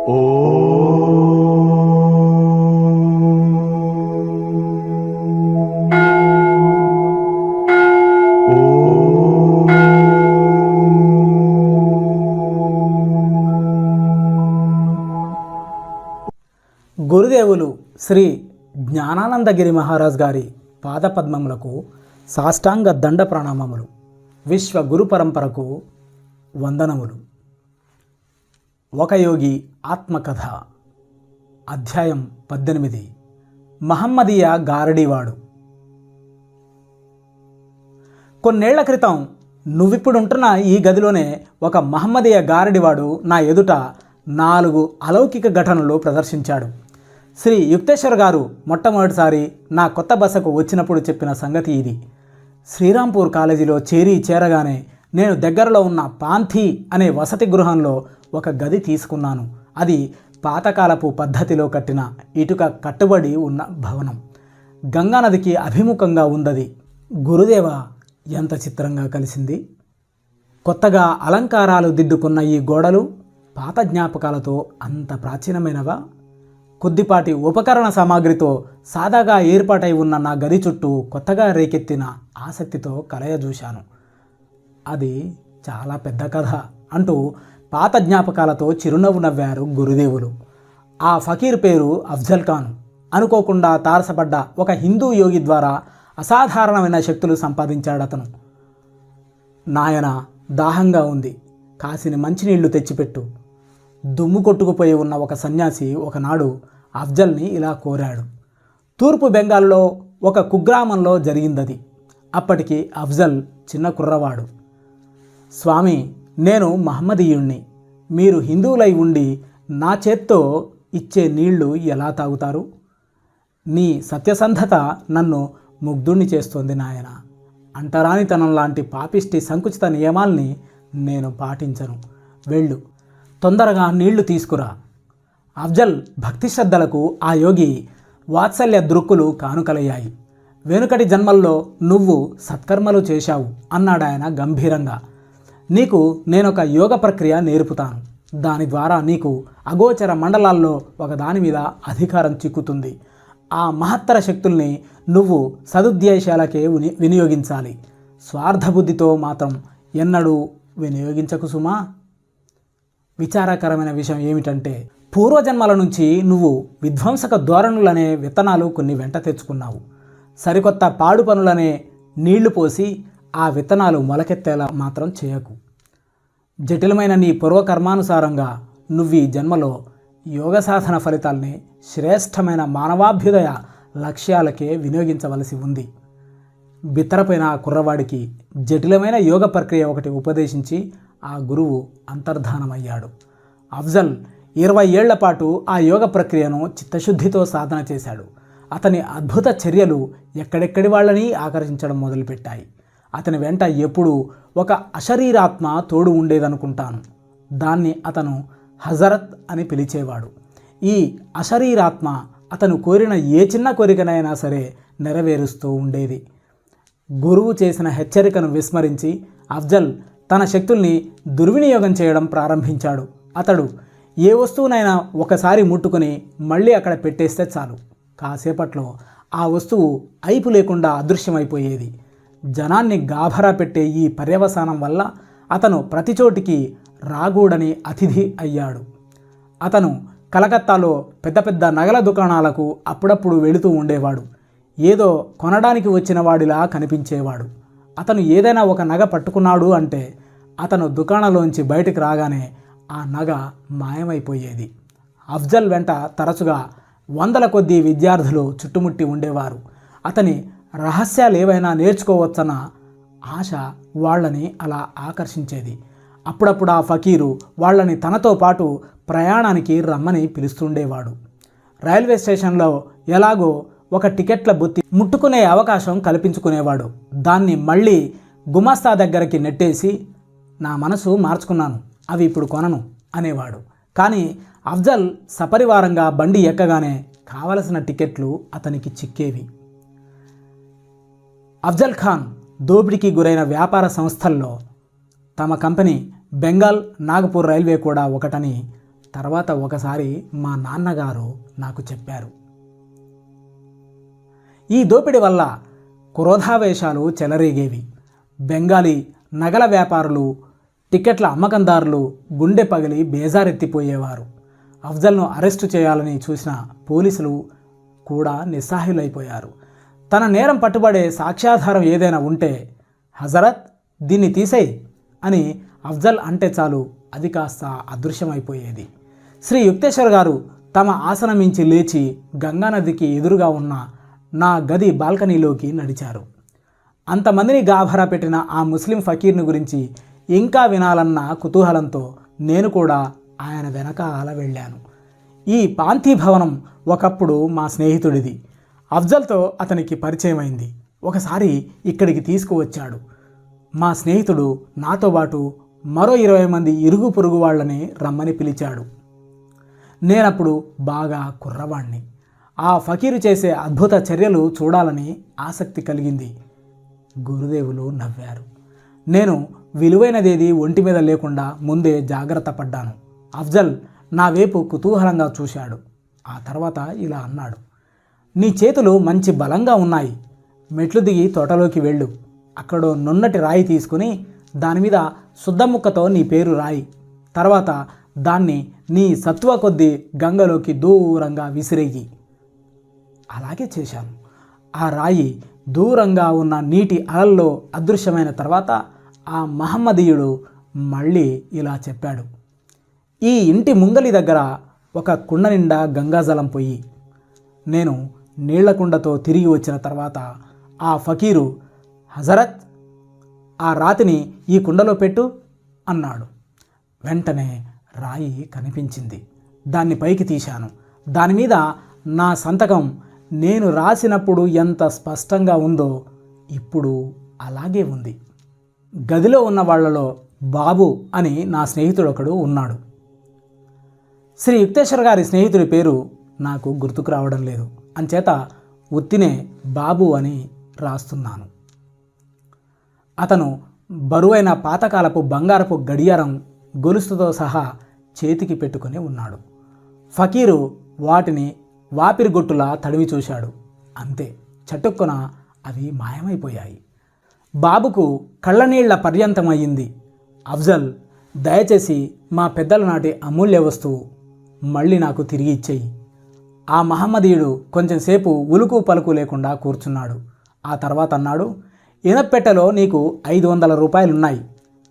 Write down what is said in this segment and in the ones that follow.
గురుదేవులు శ్రీ జ్ఞానానందగిరి మహారాజ్ గారి పాదపద్మములకు సాష్టాంగ దండ ప్రణామములు. విశ్వ గురు పరంపరకు వందనములు. ఒక యోగి ఆత్మకథ, అధ్యాయం 18. మహమ్మదీయ గారడీవాడు. కొన్నేళ్ల క్రితం నువ్విప్పుడుంటున్న ఈ గదిలోనే ఒక మహమ్మదీయ గారడివాడు నా ఎదుట 4 అలౌకిక ఘటనలు ప్రదర్శించాడు. శ్రీ యుక్తేశ్వర్ గారు మొట్టమొదటిసారి నా కొత్త బసకు వచ్చినప్పుడు చెప్పిన సంగతి ఇది. శ్రీరాంపూర్ కాలేజీలో చేరగానే నేను దగ్గరలో ఉన్న పాంథీ అనే వసతి గృహంలో ఒక గది తీసుకున్నాను. అది పాతకాలపు పద్ధతిలో కట్టిన ఇటుక కట్టుబడి ఉన్న భవనం. గంగానదికి అభిముఖంగా ఉందది. గురుదేవ, ఎంత చిత్రంగా కలిసింది! కొత్తగా అలంకారాలు దిద్దుకున్న ఈ గోడలు పాత జ్ఞాపకాలతో అంత ప్రాచీనమైనవా? కొద్దిపాటి ఉపకరణ సామాగ్రితో సాదాగా ఏర్పాటై ఉన్న నా గది చుట్టూ కొత్తగా రేకెత్తిన ఆసక్తితో కలయజూశాను. అది చాలా పెద్ద కథ అంటూ పాత జ్ఞాపకాలతో చిరునవ్వు నవ్వారు గురుదేవులు. ఆ ఫకీర్ పేరు అఫ్జల్ ఖాన్. అనుకోకుండా తారసపడ్డ ఒక హిందూ యోగి ద్వారా అసాధారణమైన శక్తులు సంపాదించాడతను. నాయన, దాహంగా ఉంది, కాసిని మంచినీళ్లు తెచ్చిపెట్టు. దుమ్ము కొట్టుకుపోయి ఉన్న ఒక సన్యాసి ఒకనాడు అఫ్జల్ని ఇలా కోరాడు. తూర్పు బెంగాల్లో ఒక కుగ్రామంలో జరిగిందది. అప్పటికి అఫ్జల్ చిన్న కుర్రవాడు. స్వామి, నేను మహమ్మదీయుణ్ణి. మీరు హిందువులై ఉండి నా చేత్తో ఇచ్చే నీళ్లు ఎలా తాగుతారు? నీ సత్యసంధత నన్ను ముగ్ధుణ్ణి చేస్తోంది నాయన. అంటరానితనం లాంటి పాపిష్టి సంకుచిత నియమాల్ని నేను పాటించను. వెళ్ళు, తొందరగా నీళ్లు తీసుకురా. అఫ్జల్ భక్తి శ్రద్ధలకు ఆ యోగి వాత్సల్య దృక్కులు కానుకలయ్యాయి. వెనుకటి జన్మల్లో నువ్వు సత్కర్మలు చేశావు అన్నాడాయన గంభీరంగా. నీకు నేనొక యోగ ప్రక్రియ నేర్పుతాను. దాని ద్వారా నీకు అగోచర మండలాల్లో ఒకదాని మీద అధికారం చిక్కుతుంది. ఆ మహత్తర శక్తుల్ని నువ్వు సదుద్దేశాలకే వినియోగించాలి. స్వార్థబుద్ధితో మాత్రం ఎన్నడూ వినియోగించకు సుమా. విచారకరమైన విషయం ఏమిటంటే, పూర్వజన్మల నుంచి నువ్వు విధ్వంసక ధోరణులనే విత్తనాలు కొన్ని వెంట తెచ్చుకున్నావు. సరికొత్త పాడు పనులనే నీళ్లు పోసి ఆ విత్తనాలు మొలకెత్తేలా మాత్రం చేయకు. జటిలమైన నీ పూర్వకర్మానుసారంగా నువ్వు ఈ జన్మలో యోగ సాధన ఫలితాల్ని శ్రేష్టమైన మానవాభ్యుదయ లక్ష్యాలకే వినియోగించవలసి ఉంది. బిత్తరపైన ఆ కుర్రవాడికి జటిలమైన యోగ ప్రక్రియ ఒకటి ఉపదేశించి ఆ గురువు అంతర్ధానమయ్యాడు. అఫ్జల్ 20 ఏళ్ల పాటు ఆ యోగ ప్రక్రియను చిత్తశుద్ధితో సాధన చేశాడు. అతని అద్భుత చర్యలు ఎక్కడెక్కడి వాళ్ళని ఆకర్షించడం మొదలుపెట్టాయి. అతని వెంట ఎప్పుడూ ఒక అశరీరాత్మ తోడు ఉండేదనుకుంటాను. దాన్ని అతను హజరత్ అని పిలిచేవాడు. ఈ అశరీరాత్మ అతను కోరిన ఏ చిన్న కోరికనైనా సరే నెరవేరుస్తూ ఉండేది. గురువు చేసిన హెచ్చరికను విస్మరించి అఫ్జల్ తన శక్తుల్ని దుర్వినియోగం చేయడం ప్రారంభించాడు. అతడు ఏ వస్తువునైనా ఒకసారి ముట్టుకొని మళ్ళీ అక్కడ పెట్టేస్తే చాలు, కాసేపట్లో ఆ వస్తువు అయిపు లేకుండా అదృశ్యమైపోయేది. జనాన్ని గాభరా పెట్టే ఈ పర్యవసానం వల్ల అతను ప్రతిచోటికి రాగూడని అతిథి అయ్యాడు. అతను కలకత్తాలో పెద్ద పెద్ద నగల దుకాణాలకు అప్పుడప్పుడు వెళుతూ ఉండేవాడు. ఏదో కొనడానికి వచ్చిన వాడిలా కనిపించేవాడు. అతను ఏదైనా ఒక నగ పట్టుకున్నాడు అంటే అతను దుకాణంలోంచి బయటికి రాగానే ఆ నగ మాయమైపోయేది. అఫ్జల్ వెంట తరచుగా 100ల కొద్దీ విద్యార్థులు చుట్టుముట్టి ఉండేవారు. అతని రహస్యాలు ఏవైనా నేర్చుకోవచ్చన్న ఆశ వాళ్ళని అలా ఆకర్షించేది. అప్పుడప్పుడు ఆ ఫకీరు వాళ్ళని తనతో పాటు ప్రయాణానికి రమ్మని పిలుస్తుండేవాడు. రైల్వే స్టేషన్లో ఎలాగో ఒక టికెట్ల బుత్తి ముట్టుకునే అవకాశం కల్పించుకునేవాడు. దాన్ని మళ్ళీ గుమాస్తా దగ్గరికి నెట్టేసి, నా మనసు మార్చుకున్నాను, అవి ఇప్పుడు కొనను అనేవాడు. కానీ అఫ్జల్ సపరివారంగా బండి ఎక్కగానే కావలసిన టికెట్లు అతనికి చిక్కేవి. అఫ్జల్ ఖాన్ దోపిడీకి గురైన వ్యాపార సంస్థల్లో తమ కంపెనీ బెంగాల్ నాగపూర్ రైల్వే కూడా ఒకటని తర్వాత ఒకసారి మా నాన్నగారు నాకు చెప్పారు. ఈ దోపిడీ వల్ల క్రోధావేశాలు చెలరేగేవి. బెంగాలీ నగల వ్యాపారులు, టికెట్ల అమ్మకందారులు గుండె పగిలి బేజారెత్తిపోయేవారు. అఫ్జల్ను అరెస్టు చేయాలని చూసిన పోలీసులు కూడా నిస్సహాయులైపోయారు. తన నేరం పట్టుబడే సాక్ష్యాధారం ఏదైనా ఉంటే, హజరత్ దీన్ని తీసేయ్ అని అఫ్జల్ అంటే చాలు అది కాస్త అదృశ్యమైపోయేది. శ్రీ యుక్తేశ్వర్ గారు తమ ఆసనం మించి లేచి గంగానదికి ఎదురుగా ఉన్న నా గది బాల్కనీలోకి నడిచారు. అంతమందిని గాభరా పెట్టిన ఆ ముస్లిం ఫకీర్ని గురించి ఇంకా వినాలన్న కుతూహలంతో నేను కూడా ఆయన వెనకాల వెళ్ళాను. ఈ పాంథీ భవనం ఒకప్పుడు మా స్నేహితుడిది. అఫ్జల్తో అతనికి పరిచయమైంది. ఒకసారి ఇక్కడికి తీసుకువచ్చాడు. మా స్నేహితుడు నాతో పాటు మరో 20 మంది ఇరుగు పొరుగు వాళ్ళని రమ్మని పిలిచాడు. నేనప్పుడు బాగా కుర్రవాణ్ణి. ఆ ఫకీరు చేసే అద్భుత చర్యలు చూడాలని ఆసక్తి కలిగింది. గురుదేవులు నవ్వారు. నేను విలువైనదేది ఒంటి మీద లేకుండా ముందే జాగ్రత్త పడ్డాను. అఫ్జల్ నా వైపు కుతూహలంగా చూశాడు. ఆ తర్వాత ఇలా అన్నాడు, నీ చేతులు మంచి బలంగా ఉన్నాయి. మెట్లు దిగి తోటలోకి వెళ్ళు. అక్కడ నున్నటి రాయి తీసుకుని దాని మీద శుద్ధముక్కతో నీ పేరు రాయి. తర్వాత దాన్ని నీ సత్వ కొద్దీ గంగలోకి దూరంగా విసిరేయి. అలాగే చేశాను. ఆ రాయి దూరంగా ఉన్న నీటి అలల్లో అదృశ్యమైన తర్వాత ఆ మహమ్మదీయుడు మళ్ళీ ఇలా చెప్పాడు, ఈ ఇంటి ముంగలి దగ్గర ఒక కుండ నిండా గంగాజలం పొయ్యి. నేను నీళ్ల కుండతో తిరిగి వచ్చిన తర్వాత ఆ ఫకీరు, హజరత్ ఆ రాతిని ఈ కుండలో పెట్టు అన్నాడు. వెంటనే రాయి కనిపించింది. దాన్ని పైకి తీశాను. దాని మీద నా సంతకం నేను రాసినప్పుడు ఎంత స్పష్టంగా ఉందో ఇప్పుడు అలాగే ఉంది. గదిలో ఉన్న వాళ్లలో బాబు అని నా స్నేహితుడు ఒకడు ఉన్నాడు. శ్రీ యుక్తేశ్వర్ గారి స్నేహితుడి పేరు నాకు గుర్తుకు రావడం లేదు. అంచేత ఉత్తినే బాబు అని రాస్తున్నాను. అతను బరువైన పాతకాలపు బంగారపు గడియారం గొలుసుతో సహా చేతికి పెట్టుకుని ఉన్నాడు. ఫకీరు వాటిని వాపిరిగొట్టులా తడివి చూశాడు. అంతే, చటుక్కున అవి మాయమైపోయాయి. బాబుకు కళ్ళనీళ్ల పర్యంతమయ్యింది. అఫ్జల్, దయచేసి మా పెద్దల నాటి అమూల్య వస్తువు మళ్ళీ నాకు తిరిగి ఇచ్చేయి. ఆ మహమ్మదీయుడు కొంచెంసేపు ఉలుకు పలుకు లేకుండా కూర్చున్నాడు. ఆ తర్వాత అన్నాడు, ఇనప్పెట్టెలో నీకు 500 రూపాయలున్నాయి.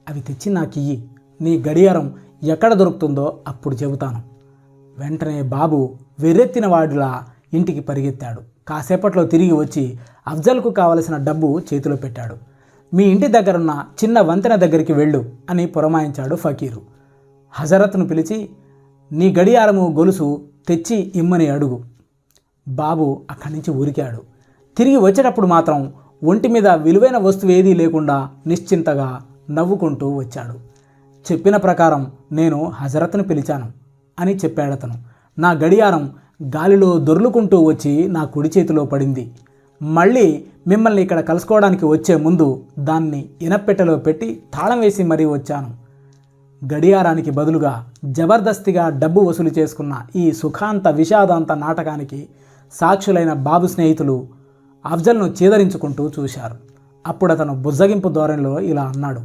అవి తెచ్చి నాకియ్యి. నీ గడియారం ఎక్కడ దొరుకుతుందో అప్పుడు చెబుతాను. వెంటనే బాబు వెర్రెత్తిన వాడిలా ఇంటికి పరిగెత్తాడు. కాసేపట్లో తిరిగి వచ్చి అఫ్జల్కు కావలసిన డబ్బు చేతిలో పెట్టాడు. మీ ఇంటి దగ్గరున్న చిన్న వంతెన దగ్గరికి వెళ్ళు అని పురమాయించాడు ఫకీరు. హజరత్ను పిలిచి, నీ గడియారము గొలుసు తెచ్చి ఇమ్మని అడుగు. బాబు అక్కడి నుంచి ఉరికాడు. తిరిగి వచ్చేటప్పుడు మాత్రం ఒంటి మీద విలువైన వస్తువు ఏదీ లేకుండా నిశ్చింతగా నవ్వుకుంటూ వచ్చాడు. చెప్పిన ప్రకారం నేను హజరత్ను పిలిచాను అని చెప్పాడతను. నా గడియారం గాలిలో దొర్లుకుంటూ వచ్చి నా కుడి చేతిలో పడింది. మళ్ళీ మిమ్మల్ని ఇక్కడ కలుసుకోవడానికి వచ్చే ముందు దాన్ని ఇనప్పెట్టెలో పెట్టి తాళం వేసి మరీ వచ్చాను. గడియారానికి బదులుగా జబర్దస్తిగా డబ్బు వసూలు చేసుకున్న ఈ సుఖాంత విషాదాంత నాటకానికి సాక్షులైన బాబు స్నేహితులు అఫ్జల్ను చీదరించుకుంటూ చూశారు. అప్పుడు అతను బుజ్జగింపు ధోరణిలో ఇలా అన్నాడు,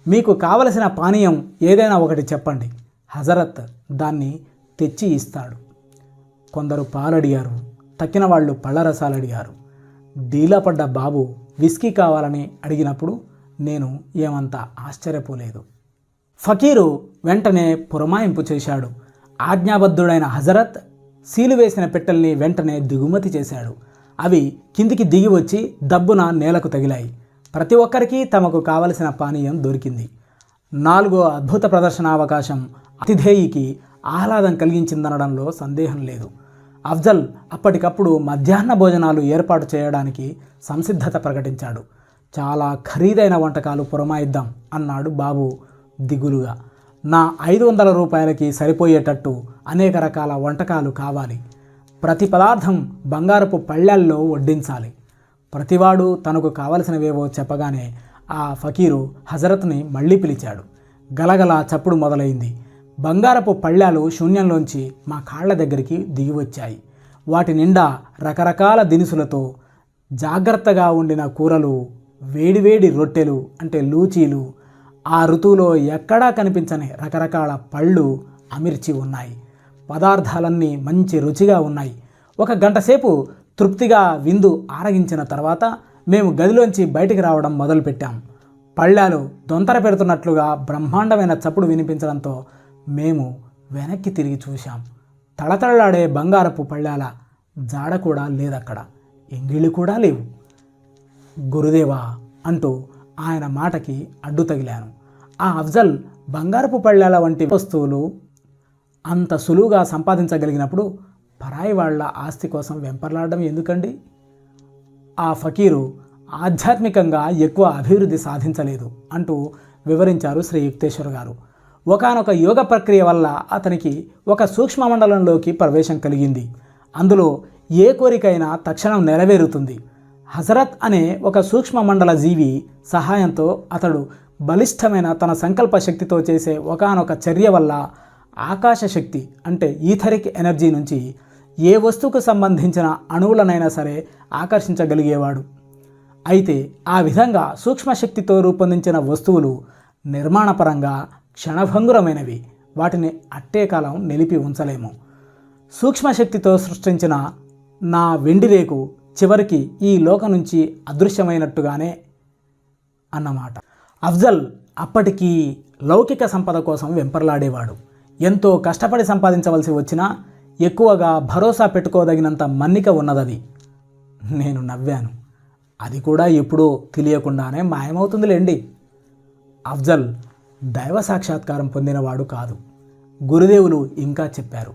మీకు కావలసిన పానీయం ఏదైనా ఒకటి చెప్పండి. హజరత్ దాన్ని తెచ్చి ఇస్తాడు. కొందరు పాలడిగారు, తక్కిన వాళ్ళు పళ్ళరసాలు అడిగారు. డీలా పడ్డ బాబు విస్కీ కావాలని అడిగినప్పుడు నేను ఏమంత ఆశ్చర్యపోలేదు. ఫకీరు వెంటనే పురమాయింపు చేశాడు. ఆజ్ఞాబద్ధుడైన హజరత్ సీలు వేసిన పెట్టెల్ని వెంటనే దిగుమతి చేశాడు. అవి కిందికి దిగి వచ్చి దబ్బున నేలకు తగిలాయి. ప్రతి ఒక్కరికి తమకు కావలసిన పానీయం దొరికింది. 4వ అద్భుత ప్రదర్శనావకాశం అతిథేయికి ఆహ్లాదం కలిగించిందనడంలో సందేహం లేదు. అఫ్జల్ అప్పటికప్పుడు మధ్యాహ్న భోజనాలు ఏర్పాటు చేయడానికి సంసిద్ధత ప్రకటించాడు. చాలా ఖరీదైన వంటకాలు పురమాయిద్దాం అన్నాడు బాబు దిగులుగా. నా 500 రూపాయలకి సరిపోయేటట్టు అనేక రకాల వంటకాలు కావాలి. ప్రతి పదార్థం బంగారపు పళ్ళెల్లో వడ్డించాలి. ప్రతివాడు తనకు కావలసినవేవో చెప్పగానే ఆ ఫకీరు హజరత్ని మళ్ళీ పిలిచాడు. గలగల చప్పుడు మొదలైంది. బంగారపు పళ్ళాలు శూన్యంలోంచి మా కాళ్ల దగ్గరికి దిగి వచ్చాయి. వాటి నిండా రకరకాల దినుసులతో జాగ్రత్తగా వండిన కూరలు, వేడివేడి రొట్టెలు అంటే లూచీలు, ఆ ఋతువులో ఎక్కడా కనిపించని రకరకాల పళ్ళు అమిర్చి ఉన్నాయి. పదార్థాలన్నీ మంచి రుచిగా ఉన్నాయి. ఒక గంట సేపు తృప్తిగా విందు ఆరగించిన తర్వాత మేము గదిలోంచి బయటికి రావడం మొదలుపెట్టాం. పళ్ళాలు దొంతర పెడుతున్నట్లుగా బ్రహ్మాండమైన చప్పుడు వినిపించడంతో మేము వెనక్కి తిరిగి చూశాం. తళతళలాడే బంగారపు పళ్ళాల జాడ కూడా లేదక్కడ. ఎంగిళ్ళు కూడా లేవు. గురుదేవా అంటూ ఆయన మాటకి అడ్డు తగిలాను. ఆ అఫ్జల్ బంగారపు పళ్ళాల వంటి వస్తువులు అంత సులువుగా సంపాదించగలిగినప్పుడు పరాయి వాళ్ళ ఆస్తి కోసం వెంపర్లాడడం ఎందుకండి? ఆ ఫకీరు ఆధ్యాత్మికంగా ఎక్కువ అభివృద్ధి సాధించలేదు అంటూ వివరించారు శ్రీ యుక్తేశ్వర్ గారు. ఒకానొక యోగ ప్రక్రియ వల్ల అతనికి ఒక సూక్ష్మ మండలంలోకి ప్రవేశం కలిగింది. అందులో ఏ కోరికైనా తక్షణం నెరవేరుతుంది. హజరత్ అనే ఒక సూక్ష్మ మండల జీవి సహాయంతో అతడు బలిష్టమైన తన సంకల్ప శక్తితో చేసే ఒకానొక చర్య వల్ల ఆకాశ శక్తి అంటే ఈథరిక్ ఎనర్జీ నుంచి ఏ వస్తువుకు సంబంధించిన అణువులనైనా సరే ఆకర్షించగలిగేవాడు. అయితే ఆ విధంగా సూక్ష్మశక్తితో రూపొందించిన వస్తువులు నిర్మాణపరంగా క్షణభంగురమైనవి. వాటిని అట్టే కాలం నిలిపి ఉంచలేము. సూక్ష్మశక్తితో సృష్టించిన నా వెండి రేకు చివరికి ఈ లోకం నుంచి అదృశ్యమైనట్టుగానే అన్నమాట. అఫ్జల్ అప్పటికీ లౌకిక సంపద కోసం వెంపర్లాడేవాడు. ఎంతో కష్టపడి సంపాదించవలసి వచ్చినా ఎక్కువగా భరోసా పెట్టుకోదగినంత మన్నిక ఉన్నదది. నేను నవ్వాను. అది కూడా ఎప్పుడో తెలియకుండానే మాయమవుతుందిలేండి. అఫ్జల్ దైవ సాక్షాత్కారం పొందినవాడు కాదు. గురుదేవులు ఇంకా చెప్పారు,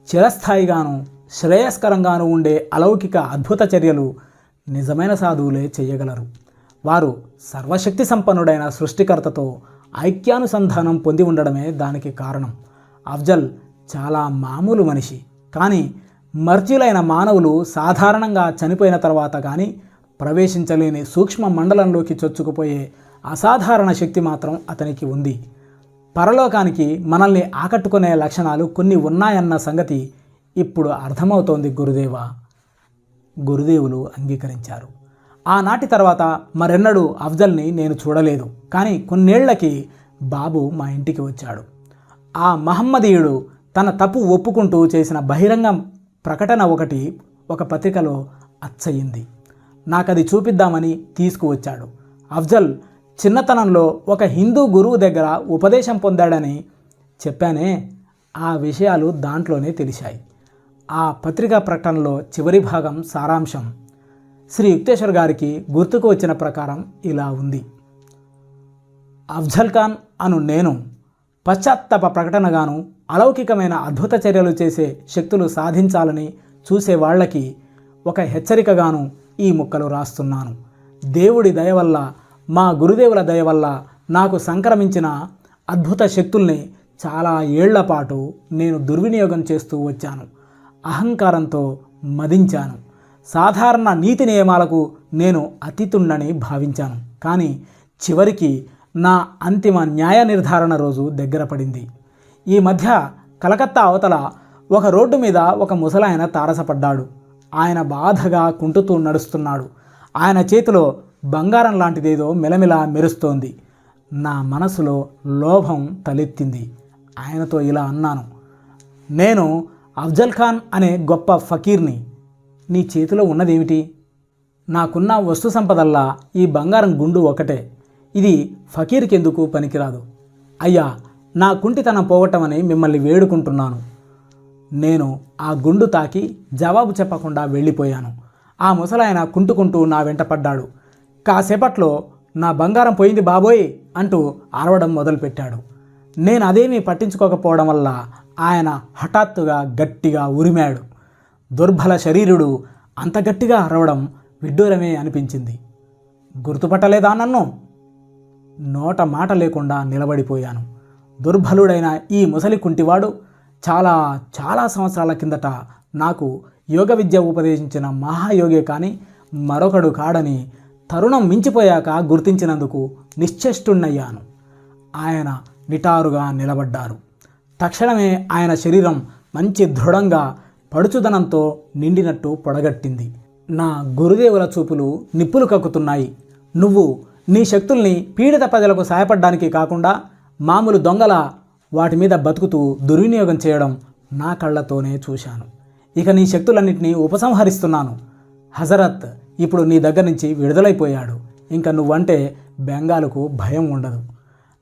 చిరస్థాయిగాను శ్రేయస్కరంగాను ఉండే అలౌకిక అద్భుత చర్యలు నిజమైన సాధువులే చేయగలరు. వారు సర్వశక్తి సంపన్నుడైన సృష్టికర్తతో ఐక్యానుసంధానం పొంది ఉండడమే దానికి కారణం. అఫ్జల్ చాలా మామూలు మనిషి. కానీ మర్జ్యులైన మానవులు సాధారణంగా చనిపోయిన తర్వాత కానీ ప్రవేశించలేని సూక్ష్మ మండలంలోకి చొచ్చుకుపోయే అసాధారణ శక్తి మాత్రం అతనికి ఉంది. పరలోకానికి మనల్ని ఆకట్టుకునే లక్షణాలు కొన్ని ఉన్నాయన్న సంగతి ఇప్పుడు అర్థమవుతోంది గురుదేవా. గురుదేవులు అంగీకరించారు. ఆనాటి తర్వాత మరెన్నడూ అఫ్జల్ని నేను చూడలేదు. కానీ కొన్నేళ్లకి బాబు మా ఇంటికి వచ్చాడు. ఆ మహమ్మదీయుడు తన తప్పు ఒప్పుకుంటూ చేసిన బహిరంగ ప్రకటన ఒక పత్రికలో అచ్చయింది. నాకది చూపిద్దామని తీసుకువచ్చాడు. అఫ్జల్ చిన్నతనంలో ఒక హిందూ గురువు దగ్గర ఉపదేశం పొందాడని చెప్పానే, ఆ విషయాలు దాంట్లోనే తెలిసాయి. ఆ పత్రికా ప్రకటనలో చివరి భాగం సారాంశం శ్రీ యుక్తేశ్వర్ గారికి గుర్తుకు వచ్చిన ప్రకారం ఇలా ఉంది. అఫ్జల్ ఖాన్ అను నేను పశ్చాత్తాప ప్రకటనగాను అలౌకికమైన అద్భుత చర్యలు చేసే శక్తులు సాధించాలని చూసే వాళ్ళకి ఒక హెచ్చరికగాను ఈ ముక్కలు రాస్తున్నాను. దేవుడి దయ వల్ల, మా గురుదేవుల దయ వల్ల నాకు సంక్రమించిన అద్భుత శక్తుల్ని చాలా ఏళ్ల పాటు నేను దుర్వినియోగం చేస్తూ వచ్చాను. అహంకారంతో మదించాను. సాధారణ నీతి నియమాలకు నేను అతీతుండని భావించాను. కానీ చివరికి నా అంతిమ న్యాయ నిర్ధారణ రోజు దగ్గర పడింది. ఈ మధ్య కలకత్తా అవతల ఒక రోడ్డు మీద ఒక ముసలాయన తారసపడ్డాడు. ఆయన బాధగా కుంటుతూ నడుస్తున్నాడు. ఆయన చేతిలో బంగారం లాంటిదేదో మెలమెలా మెరుస్తోంది. నా మనసులో లోభం తలెత్తింది. ఆయనతో ఇలా అన్నాను, నేను అఫ్జల్ ఖాన్ అనే గొప్ప ఫకీర్ని. నీ చేతిలో ఉన్నదేమిటి? నాకున్న వస్తు సంపదల్లా ఈ బంగారం గుండు ఒకటే. ఇది ఫకీర్కెందుకు పనికిరాదు. అయ్యా, నా కుంటితనం పోవటమని మిమ్మల్ని వేడుకుంటున్నాను. నేను ఆ గుండు తాకి జవాబు చెప్పకుండా వెళ్ళిపోయాను. ఆ ముసలాయన కుంటుకుంటూ నా వెంట పడ్డాడు. కాసేపట్లో నా బంగారం పోయింది బాబోయ్ అంటూ అరవడం మొదలుపెట్టాడు. నేను అదేమీ పట్టించుకోకపోవడం వల్ల ఆయన హఠాత్తుగా గట్టిగా ఉరిమాడు. దుర్బల శరీరుడు అంత గట్టిగా అరవడం విడ్డూరమే అనిపించింది. గుర్తుపట్టలేదా నన్ను? నోట మాట లేకుండా నిలబడిపోయాను. దుర్బలుడైన ఈ ముసలి కుంటివాడు చాలా చాలా సంవత్సరాల కిందట నాకు యోగ విద్య ఉపదేశించిన మహాయోగే కానీ మరొకడు కాడని తరుణం మించిపోయాక గుర్తించినందుకు నిశ్చేష్టున్నయ్యాను. ఆయన నిటారుగా నిలబడ్డారు. తక్షణమే ఆయన శరీరం మంచి దృఢంగా పడుచుదనంతో నిండినట్టు పొడగట్టింది. నా గురుదేవుల చూపులు నిప్పులు కక్కుతున్నాయి. నువ్వు నీ శక్తుల్ని పీడిత ప్రజలకు సహాయపడడానికి కాకుండా మామూలు దొంగల వాటి మీద బతుకుతూ దుర్వినియోగం చేయడం నా కళ్ళతోనే చూశాను. ఇక నీ శక్తులన్నింటినీ ఉపసంహరిస్తున్నాను. హజరత్ ఇప్పుడు నీ దగ్గర నుంచి విడుదలైపోయాడు. ఇంకా నువ్వంటే బెంగాలుకు భయం ఉండదు.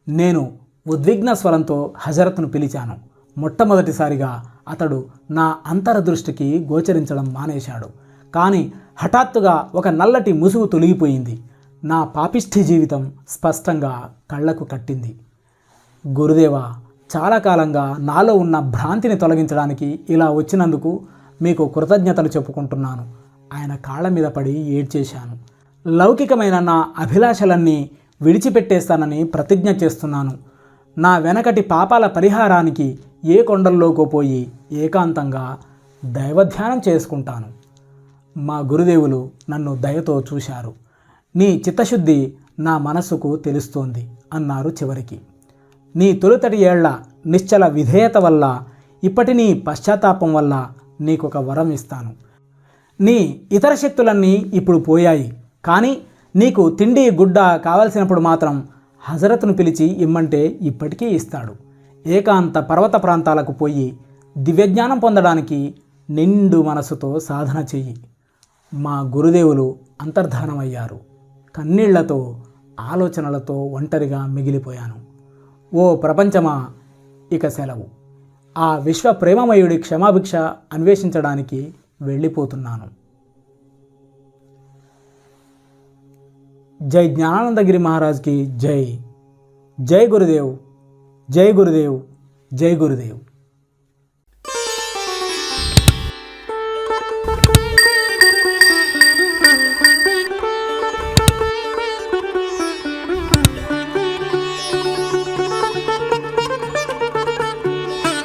నేను ఉద్విగ్న స్వరంతో హజరత్ను పిలిచాను. మొట్టమొదటిసారిగా అతడు నా అంతరదృష్టికి గోచరించడం మానేశాడు. కానీ హఠాత్తుగా ఒక నల్లటి ముసుగు తొలగిపోయింది. నా పాపిష్ఠి జీవితం స్పష్టంగా కళ్ళకు కట్టింది. గురుదేవా, చాలా కాలంగా నాలో ఉన్న భ్రాంతిని తొలగించడానికి ఇలా వచ్చినందుకు మీకు కృతజ్ఞతలు చెప్పుకుంటున్నాను. ఆయన కాళ్ళ మీద పడి ఏడ్చేశాను. లౌకికమైన నా అభిలాషలన్నీ విడిచిపెట్టేస్తానని ప్రతిజ్ఞ చేస్తున్నాను. నా వెనకటి పాపాల పరిహారానికి ఏ కొండల్లోకో పోయి ఏకాంతంగా దైవధ్యానం చేసుకుంటాను. మా గురుదేవులు నన్ను దయతో చూశారు. నీ చిత్తశుద్ధి నా మనస్సుకు తెలుస్తోంది అన్నారు చివరికి. నీ తొలుతటి ఏళ్ల నిశ్చల విధేయత వల్ల, ఇప్పటి నీ పశ్చాత్తాపం వల్ల నీకొక వరం ఇస్తాను. నీ ఇతర శక్తులన్నీ ఇప్పుడు పోయాయి. కానీ నీకు తిండి గుడ్డ కావలసినప్పుడు మాత్రం హజరత్ను పిలిచి ఇమ్మంటే ఇప్పటికీ ఇస్తాడు. ఏకాంత పర్వత ప్రాంతాలకు పోయి దివ్యజ్ఞానం పొందడానికి నిండు మనసుతో సాధన చెయ్యి. మా గురుదేవులు అంతర్ధానమయ్యారు. కన్నీళ్లతో, ఆలోచనలతో ఒంటరిగా మిగిలిపోయాను. ఓ ప్రపంచమా, ఇక సెలవు. ఆ విశ్వ ప్రేమమయుడి క్షమాభిక్ష అన్వేషించడానికి వెళ్ళిపోతున్నాను. జై జ్ఞానానందగిరి మహారాజ్కి జై. జై గురుదేవ్, జై గురుదేవ్, జై గురుదేవ్.